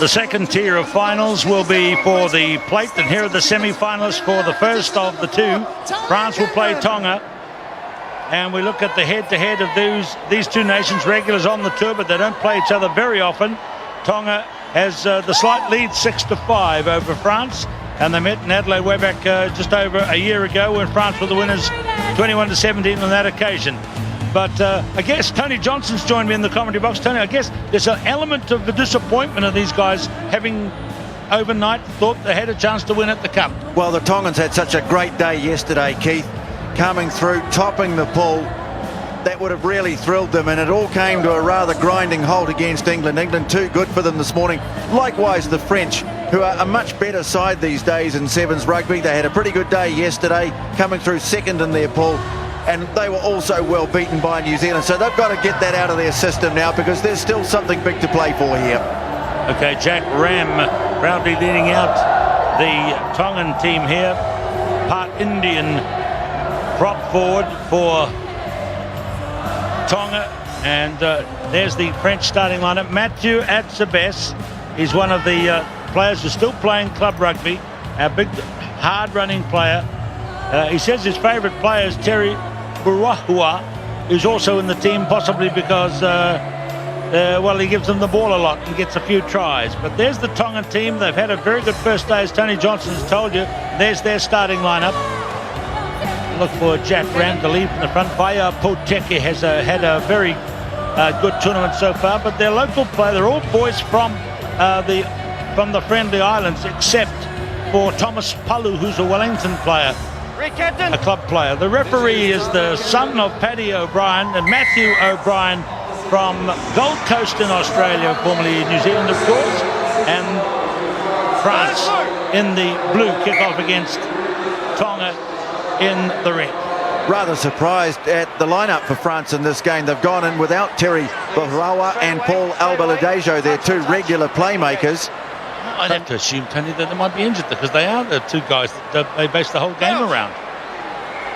The second tier of finals will be for the plate, and here are the semi-finalists for the first of the two. France will play Tonga, and we look at the head-to-head of these two nations, regulars on the tour, but they don't play each other very often. Tonga has the slight lead 6-5 over France, and they met in Adelaide way back just over a year ago when France were the winners 21-17 on that occasion. But I guess Tony Johnson's joined me in the commentary box. Tony, I guess there's an element of the disappointment of these guys having overnight thought they had a chance to win at the Cup. Well, the Tongans had such a great day yesterday, Keith, coming through, topping the pool. That would have really thrilled them, and it all came to a rather grinding halt against England. England too good for them this morning. Likewise, the French, who are a much better side these days in sevens rugby. They had a pretty good day yesterday, coming through second in their pool. And they were also well beaten by New Zealand. So they've got to get that out of their system now, because there's still something big to play for here. Okay, Jack Ram proudly leading out the Tongan team here. Part Indian prop forward for Tonga. And there's the French starting lineup. Mathieu Atsabes is one of the players who's still playing club rugby. A big, hard-running player. He says his favourite player is Terry Buruahua, who's also in the team, possibly because, well, he gives them the ball a lot and gets a few tries. But there's the Tongan team. They've had a very good first day, as Tony Johnson has told you. There's their starting lineup. Look for Jack Ram to lead from the front. Vaya Poteke has had a very good tournament so far, but their local player, they're all boys from the Friendly Islands, except for Thomas Palu, who's a Wellington player. A club player. The referee is the son of Paddy O'Brien and Matthew O'Brien from Gold Coast in Australia, formerly New Zealand, of course, and France in the blue kick-off against Tonga in the red. Rather surprised at the lineup for France in this game. They've gone in without Terry Buruahua and Paul Albaladejo, their two regular playmakers. I'd have to assume, Tony, that they might be injured, because they are the two guys that they base the whole game around.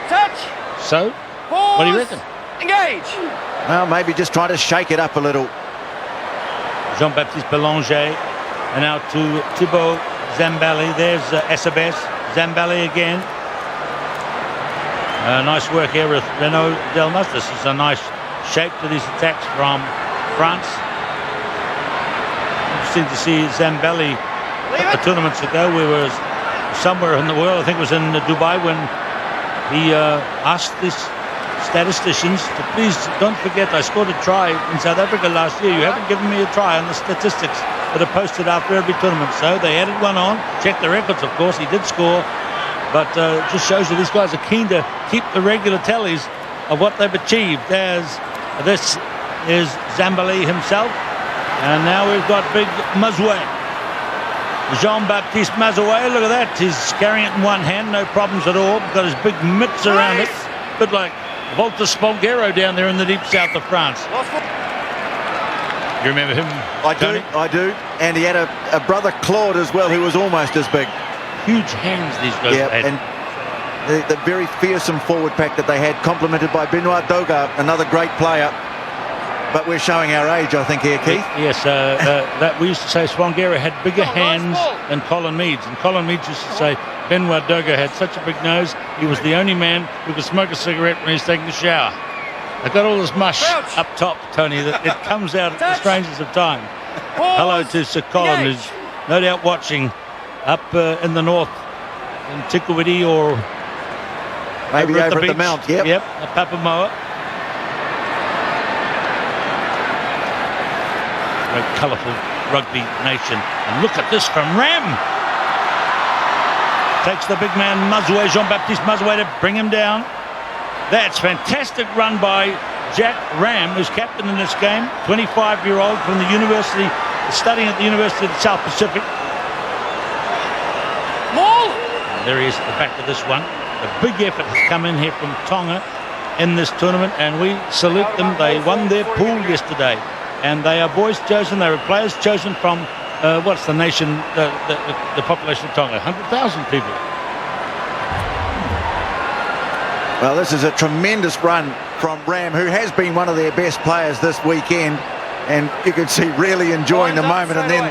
Touch. So, what do you reckon? Engage. Well, maybe just trying to shake it up a little. Jean-Baptiste Belanger, and now to Thibaut Zambali. There's Atsabes. Zambali again. Nice work here with Renaud Delmas. This is a nice shape to these attacks from France. Interesting to see Zambali a couple of tournaments ago. We were somewhere in the world, I think it was in Dubai, when he asked the statisticians to please don't forget I scored a try in South Africa last year. You haven't given me a try on the statistics that are posted after every tournament. So they added one on, checked the records, of course. He did score, but it just shows that these guys are keen to keep the regular tallies of what they've achieved. This is Zambali himself. And now we've got big Mazoué. Jean-Baptiste Mazoué, look at that. He's carrying it in one hand, no problems at all. Got his big mitts around it. A bit like Walter Sponghero down there in the deep south of France. You remember him, Tony? I do. And he had a brother, Claude, as well, who was almost as big. Huge hands these guys had. And the very fearsome forward pack that they had, complemented by Benoit Doga, another great player. But we're showing our age, I think, here, Keith. Yes, that we used to say Swanguera had bigger hands than Colin Meads. And Colin Meads used to say Benoit Doga had such a big nose, he was the only man who could smoke a cigarette when he's taking a shower. They've got all this mush up top, Tony, that it comes out at the strangest of time. Hello to Sir Colin, who's no doubt watching up in the north, in Tikawiti, or maybe over at the at the Mount. Yep, at Papamoa. Colourful rugby nation. And look at this from Ram. Takes the big man Mazoué, Jean-Baptiste Mazoué, to bring him down. That's fantastic run by Jack Ram, who's captain in this game. 25-year-old from the university, studying at the University of the South Pacific. There he is at the back of this one. A big effort has come in here from Tonga in this tournament, and we salute them. They won their pool yesterday. And they are boys chosen, they were players chosen from, what's the nation, the population of Tonga? 100,000 people. Well, this is a tremendous run from Ram, who has been one of their best players this weekend. And you could see really enjoying the moment. And then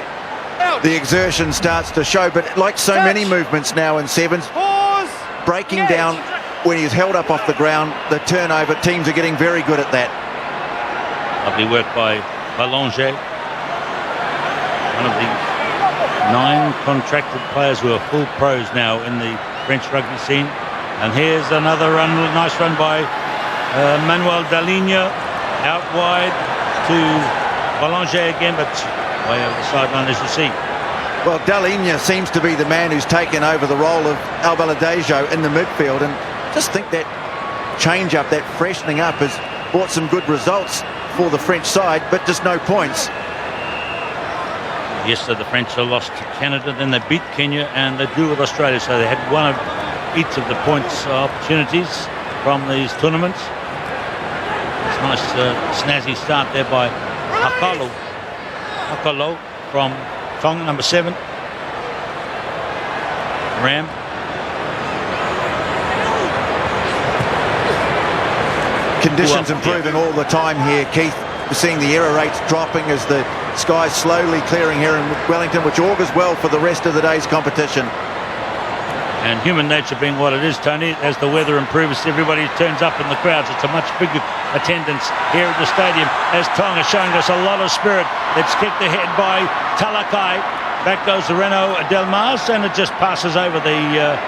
the exertion starts to show. But like so many movements now in sevens, Pause. breaking Engage. down when he's held up off the ground, the turnover, teams are getting very good at that. Lovely work by Belanger, one of the 9 contracted players who are full pros now in the French rugby scene. And here's another run, nice run by Manuel Dalinha, out wide to Belanger again, but way over the sideline, as you see. Well, Dalinha seems to be the man who's taken over the role of Albaladejo in the midfield, and just think that change up, that freshening up has brought some good results for the French side, but just no points. Yesterday the French have lost to Canada, then they beat Kenya and they drew with Australia, so they had one of each of the points opportunities from these tournaments. It's a nice snazzy start there by Hakalo from Tonga, number 7. Ram. Conditions improving all the time here, Keith. We're seeing the error rates dropping as the sky's slowly clearing here in Wellington, which augurs well for the rest of the day's competition. And human nature being what it is, Tony, as the weather improves, everybody turns up in the crowds. It's a much bigger attendance here at the stadium, as Tonga showing us a lot of spirit. It's kicked ahead by Talakai. Back goes the Renault Del Mars, and it just passes over the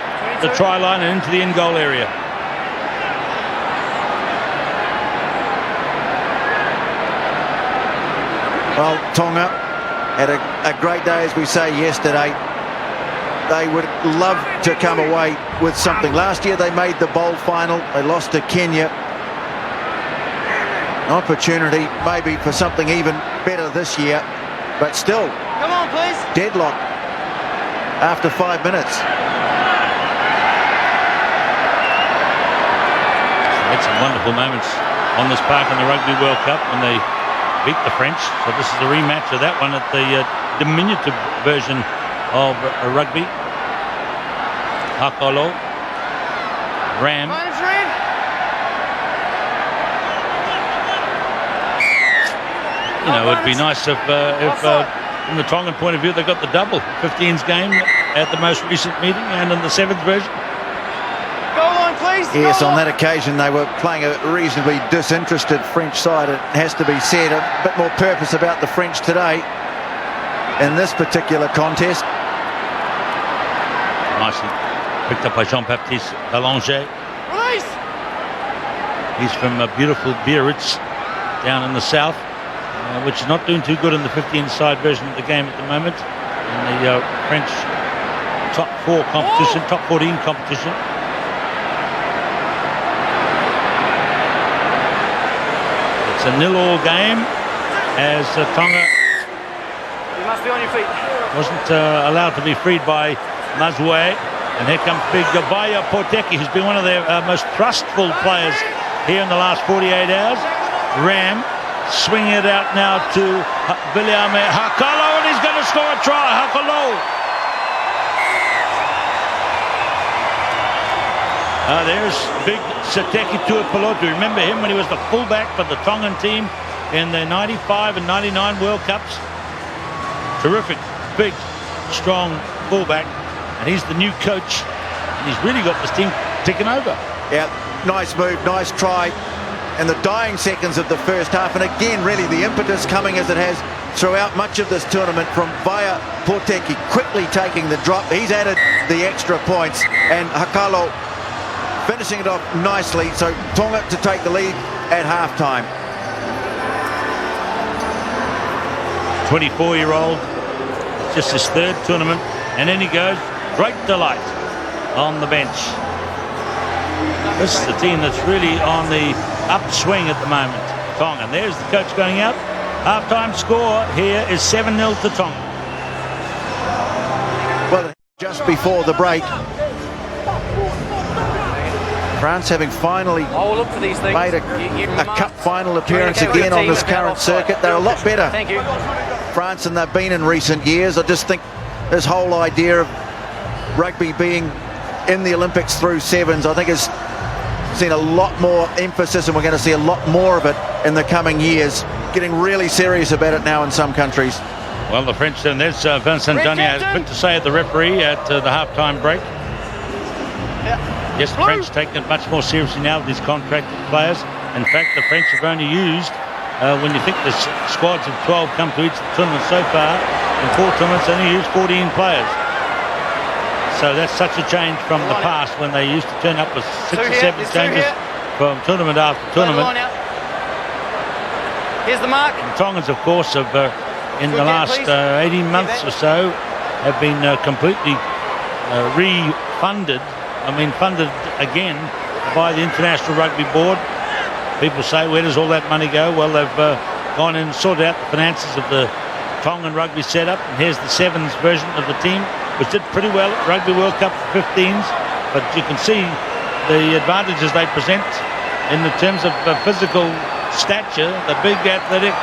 try line and into the in-goal area. Well, Tonga had a great day, as we say, yesterday. They would love to come away with something. Last year they made the bowl final. They lost to Kenya. An opportunity maybe for something even better this year, but still, Come on, please. deadlock after 5 minutes. They had some wonderful moments on this park in the Rugby World Cup when they beat the French. So this is a rematch of that one at the diminutive version of rugby. Hakalo, Ram. Minus red. You know, it'd be nice if from the Tongan point of view, they got the double. 15's game at the most recent meeting and in the 7th version. Goal line, please. Yes, Goal on line. that occasion they were playing a reasonably disinterested French side. It has to be said, a bit more purpose about the French today in this particular contest. Nicely picked up by Jean-Baptiste Belanger. Release. He's from beautiful Biarritz down in the south, which is not doing too good in the 15-side version of the game at the moment. In the French top 4 competition, top 14 competition. It's a 0-0 game as Tonga You must be on your feet. wasn't allowed to be freed by Mazue. And here comes big Vaya Poteki, who's been one of their most trustful players here in the last 48 hours. Ram swinging it out now to Viliame Hakalo, and he's going to score a try. Hakalo. There's big Sateki Tuipulotu. Remember him when he was the fullback for the Tongan team in the 95 and 99 World Cups. Terrific, big, strong fullback. And he's the new coach. And he's really got this team ticking over. Yeah, nice move, nice try in the dying seconds of the first half. And again, really the impetus coming as it has throughout much of this tournament from Vaya Poteki, quickly taking the drop. He's added the extra points, and Hakalo finishing it off nicely. So Tonga to take the lead at halftime. 24-year-old, just his 3rd tournament, and in he goes. Great delight on the bench. This is the team that's really on the upswing at the moment, Tonga. And there's the coach going out. Half-time score here is 7-0 to Tonga. Well, just before the break, France having finally Oh, look for these things. made a cup final appearance again on this current circuit. They're a lot better, Thank you. France, than they've been in recent years. I just think this whole idea of rugby being in the Olympics through 7s, I think has seen a lot more emphasis, and we're going to see a lot more of it in the coming years. Getting really serious about it now in some countries. Well, the French, and there's Vincent Red Johnny has a captain. bit to say at the referee at the half-time break. Yeah. Yes, the Blue. French take it much more seriously now with these contracted players. In fact, the French have only used, when you think the squads of 12 come to each tournament so far, in 4 tournaments only used 14 players. So that's such a change from the past when they used to turn up with 6 or Two here, 7 there's two changes here. from tournament after Play the line tournament. out. Here's the mark. The Tongans, of course, have in the Good last game, please. 18 months or so have been completely refunded. I mean, funded again by the International Rugby Board. People say, where does all that money go? Well, they've gone in and sorted out the finances of the Tongan rugby setup. And here's the sevens version of the team, which did pretty well at Rugby World Cup 15s. But you can see the advantages they present in the terms of physical stature. The big athletic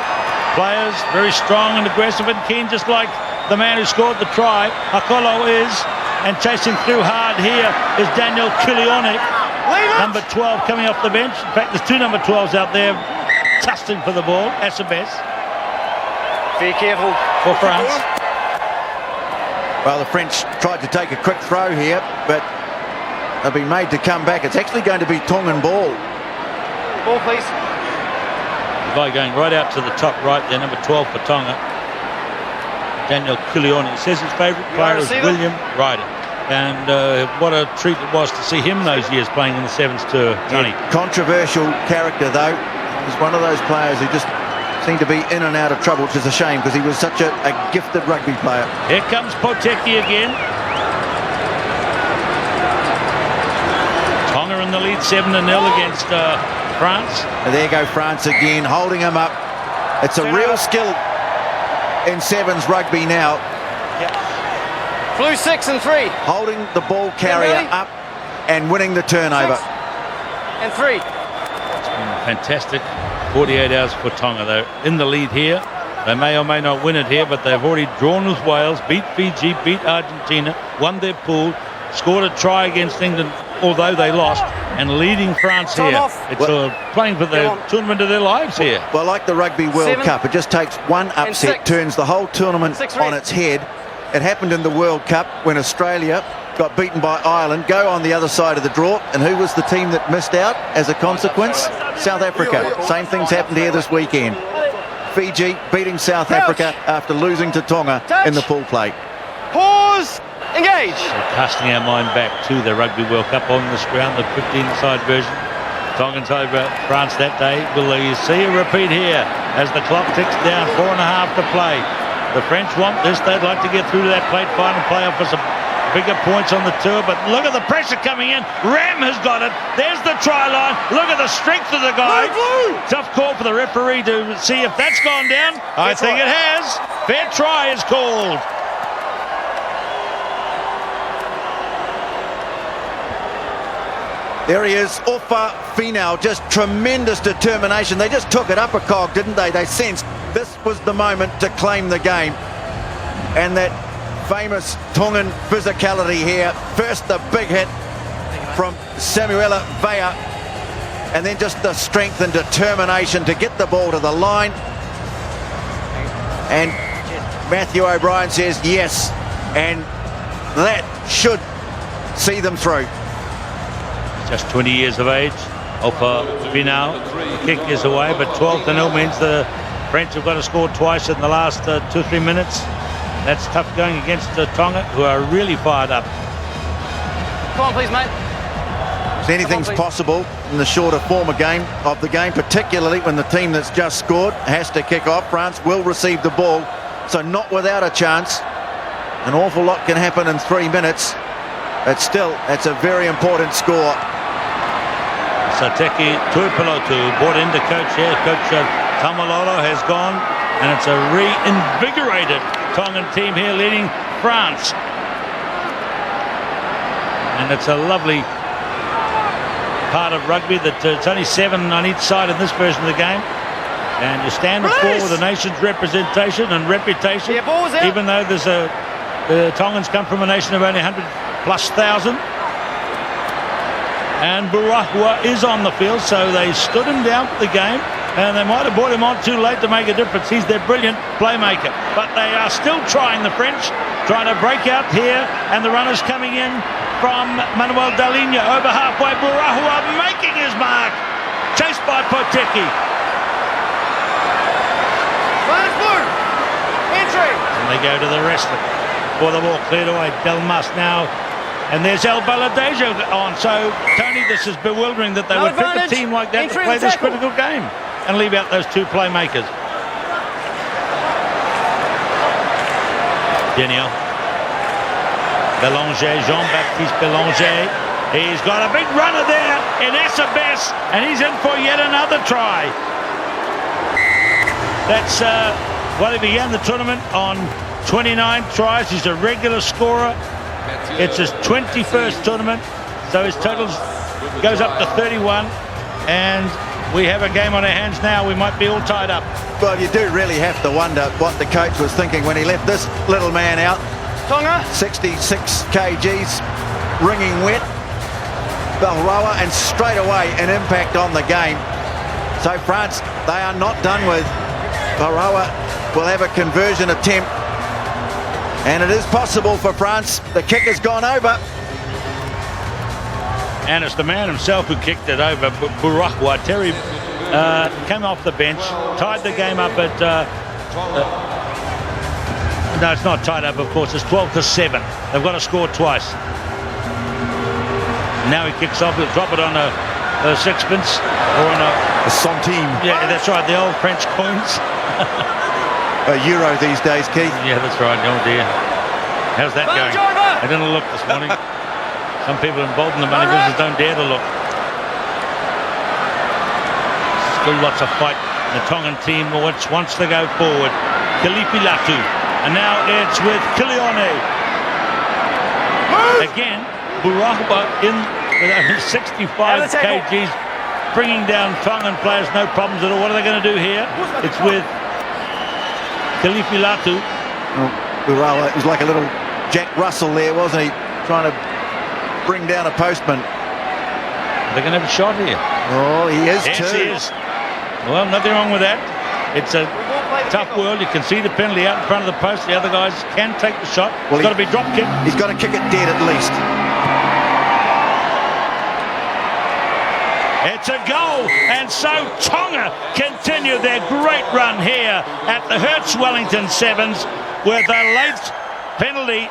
players, very strong and aggressive and keen, just like the man who scored the try, Hakolo is. And chasing through hard here is Daniel Kilionic, number 12 coming off the bench. In fact, there's 2 number 12s out there tussling for the ball. Acebes Be careful. for France. Well, the French tried to take a quick throw here, but they've been made to come back. It's actually going to be Tongan ball. Ball, please. The guy going right out to the top right there, number 12 for Tonga, Daniel Kilioni. He says his favourite player is receiver? William Ryder. And what a treat it was to see him those years playing in the Sevens tour, Tony. Yeah, controversial character, though. He's one of those players who just seemed to be in and out of trouble, which is a shame because he was such a gifted rugby player. Here comes Poteki again. Tonga in the lead 7-0 against France. And there go France again, holding him up. It's a real skill in sevens rugby now, Blue 6 and 3. holding the ball carrier ready? up and winning the turnover. 6 and 3. Fantastic 48 hours for Tonga. They're in the lead here. They may or may not win it here, but they've already drawn with Wales, beat Fiji, beat Argentina, won their pool, scored a try against England, although they lost, and leading France Time here. off. It's playing for the Come on. tournament of their lives here. Well, like the Rugby World 7 Cup, it just takes one upset, 6. turns the whole tournament 6 on red. its head. It happened in the World Cup when Australia got beaten by Ireland, go on the other side of the draw, and who was the team that missed out as a consequence? South Africa. Same things happened here this weekend. Fiji beating South Africa after losing to Tonga in the pool play. Pause. Engage. So casting our mind back to the Rugby World Cup on this ground, the 15-side version. Tongans over France that day. Will you see a repeat here as the clock ticks down, 4.5 to play? The French want this. They'd like to get through to that plate final playoff for some bigger points on the tour, but look at the pressure coming in. Ram has got it. There's the try line. Look at the strength of the guy. Tough call for the referee to see if that's gone down. I think it has. Fair try is called. There he is, Ofa Finau, just tremendous determination. They just took it up a cog, didn't they? They sensed this was the moment to claim the game. And that famous Tongan physicality here. First the big hit from Samuela Vea, and then just the strength and determination to get the ball to the line. And Matthew O'Brien says yes, and that should see them through. Just 20 years of age. Opa Finau. The kick is away, but 12-0 means the French have got to score twice in the last 2-3 minutes. That's tough going against Tonga, who are really fired up. Come on, please, mate. Anything's possible in the shorter form of the game, particularly when the team that's just scored has to kick off. France will receive the ball, so not without a chance. An awful lot can happen in 3 minutes, but still, that's a very important score. Sateki Tuipulotu brought in to coach here. Coach Tamalolo has gone, and it's a reinvigorated Tongan team here leading France. And it's a lovely part of rugby that it's only 7 on each side in this version of the game. And you stand and fall with the nation's representation and reputation, Yeah, ball's out. even though there's the Tongans come from a nation of only 100,000+. And Burahua is on the field, so they stood him down for the game. And they might have brought him on too late to make a difference. He's their brilliant playmaker. But they are still trying, the French, trying to break out here. And the runners coming in from Manuel Dalinha over halfway. Burahua making his mark. Chased by Poteki. France blue. Entry. And they go to the wrestling. For the ball cleared away. Delmas now. And there's El Baladejo on. So, Tony, this is bewildering that they No would pick a advantage. team like that Entry to play and this tackle. critical game and leave out those two playmakers. Daniel. Belanger, Jean-Baptiste Belanger. He's got a big runner there in Acebes, and he's in for yet another try. That's well, he began the tournament on 29 tries. He's a regular scorer. It's his 21st tournament, so his total goes up to 31, and we have a game on our hands now. We might be all tied up. Well, you do really have to wonder what the coach was thinking when he left this little man out. Tonga. 66 kgs, ringing wet. Belroa, and straight away an impact on the game. So France, they are not done with. Belroa will have a conversion attempt, and it is possible for France. The kick has gone over. And it's the man himself who kicked it over. Burahua. Terry came off the bench, tied the game up at... no, it's not tied up, of course. It's 12-7. They've got to score twice. Now he kicks off. He'll drop it on a sixpence or on a centime. Yeah, that's right. The old French coins. A euro these days, Keith. Yeah, that's right. Oh dear. How's that going? Driver. I didn't look this morning. Some people involved in the money business don't dare to look. Still lots of fight. The Tongan team wants to go forward. Kalifi Latu. And now it's with Kilione. Again, Burahua in with only 65 kgs, bringing down Tongan players, no problems at all. What are they going to do here? It's with Kalifi Latu. Well, Burahua was like a little Jack Russell there, wasn't he? Trying to bring down a postman. They're going to have a shot here. Oh, he is Yes, too. he is. Well, nothing wrong with that. It's a tough world. You can see the penalty out in front of the post. The other guys can take the shot. Well, It's got to be drop kick. He's got to kick it dead at least. It's a goal, and so Tonga continue their great run here at the Hertz Wellington Sevens with a late penalty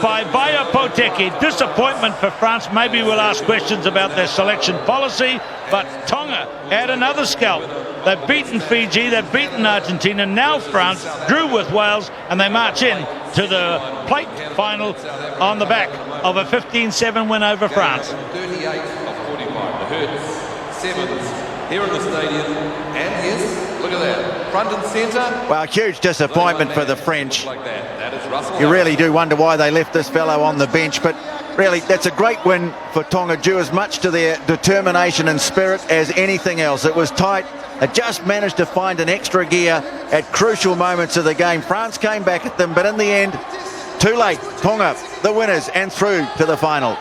by Bayo Poteki. Disappointment for France. Maybe we'll ask questions about their selection policy, but Tonga had another scalp. They've beaten Fiji, they've beaten Argentina, now France drew with Wales, and they march in to the plate final on the back of a 15-7 win over France. 38 of 45. The Hertz Sevens here in the stadium, and yes, look at that, front and centre. Well, huge disappointment for the French. Like that. That is Russell. You really do wonder why they left this fellow on the bench, but really, that's a great win for Tonga, due as much to their determination and spirit as anything else. It was tight. They just managed to find an extra gear at crucial moments of the game. France came back at them, but in the end, too late. Tonga, the winners, and through to the final.